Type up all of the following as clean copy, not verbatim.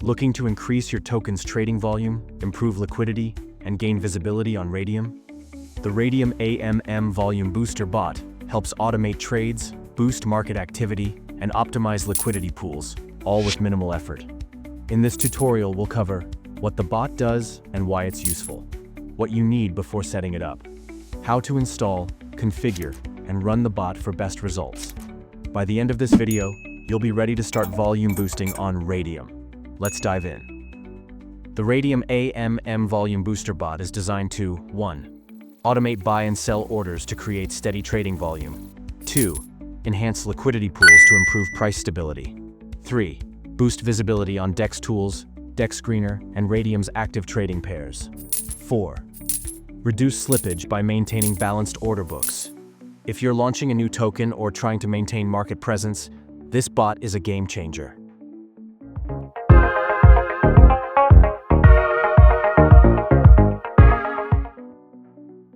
Looking to increase your token's trading volume, improve liquidity, and gain visibility on Raydium? The Raydium AMM Volume Booster bot helps automate trades, boost market activity, and optimize liquidity pools, all with minimal effort. In this tutorial, we'll cover what the bot does and why it's useful, what you need before setting it up, how to install, configure, and run the bot for best results. By the end of this video, you'll be ready to start volume boosting on Raydium. Let's dive in. The Raydium AMM Volume Booster bot is designed to 1. Automate buy and sell orders to create steady trading volume. 2. Enhance liquidity pools to improve price stability. 3. Boost visibility on DEX tools, DEXScreener, and Raydium's active trading pairs. 4. Reduce slippage by maintaining balanced order books. If you're launching a new token or trying to maintain market presence, this bot is a game changer.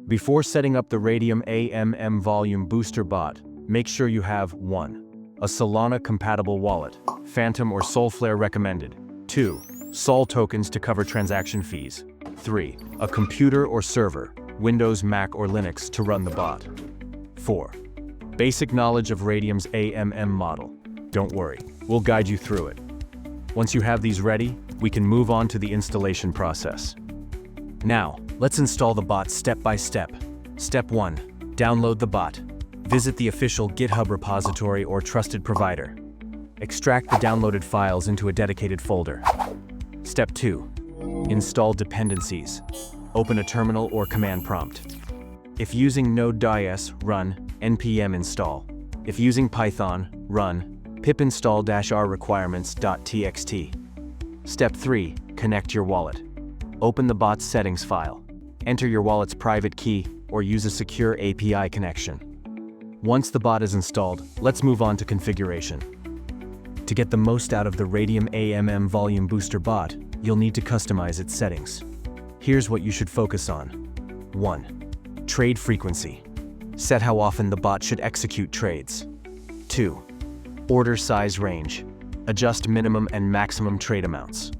Before setting up the Raydium AMM Volume Booster bot, make sure you have 1. A Solana-compatible wallet, Phantom or Solflare recommended. 2. Sol tokens to cover transaction fees. 3. A computer or server, Windows, Mac, or Linux to run the bot. 4. Basic knowledge of Raydium's AMM model. Don't worry, we'll guide you through it. Once you have these ready, we can move on to the installation process. Now, let's install the bot step by step. Step 1. Download the bot. Visit the official GitHub repository or trusted provider. Extract the downloaded files into a dedicated folder. Step 2. Install dependencies. Open a terminal or command prompt. If using Node.js, run npm install. If using Python, run pip install-r requirements.txt. Step 3. Connect your wallet. Open the bot's settings file. Enter your wallet's private key or use a secure API connection. Once the bot is installed, let's move on to configuration. To get the most out of the Raydium AMM Volume Booster bot, you'll need to customize its settings. Here's what you should focus on. 1. Trade frequency. Set how often the bot should execute trades. 2. Order size range. Adjust minimum and maximum trade amounts.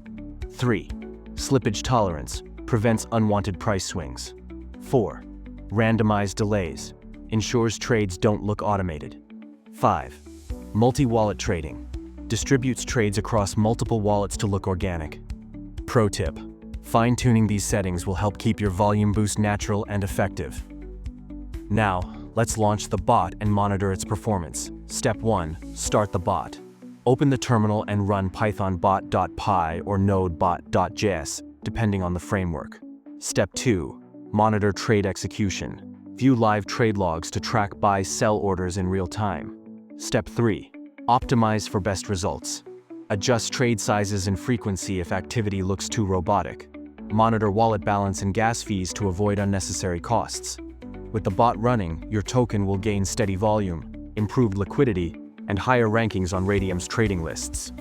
3. Slippage tolerance. Prevents unwanted price swings. 4. Randomized delays. Ensures trades don't look automated. 5. Multi-wallet trading. Distributes trades across multiple wallets to look organic. Pro tip: fine-tuning these settings will help keep your volume boost natural and effective. Now, let's launch the bot and monitor its performance. Step 1. Start the bot. Open the terminal and run Python bot.py or node bot.js, depending on the framework. Step 2. Monitor trade execution. View live trade logs to track buy-sell orders in real time. Step 3. Optimize for best results. Adjust trade sizes and frequency if activity looks too robotic. Monitor wallet balance and gas fees to avoid unnecessary costs. With the bot running, your token will gain steady volume, improved liquidity, and higher rankings on Raydium's trading lists.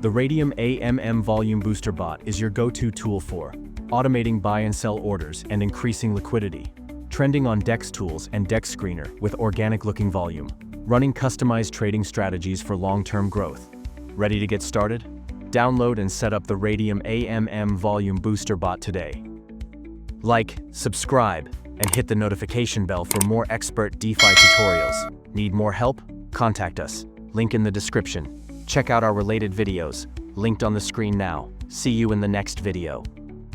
The Raydium AMM Volume Booster bot is your go-to tool for automating buy and sell orders and increasing liquidity, trending on DEX tools and DEXScreener with organic-looking volume, running customized trading strategies for long-term growth. Ready to get started? Download and set up the Raydium AMM Volume Booster bot today. Like, subscribe, and hit the notification bell for more expert DeFi tutorials. Need more help? Contact us. Link in the description. Check out our related videos, linked on the screen now. See you in the next video.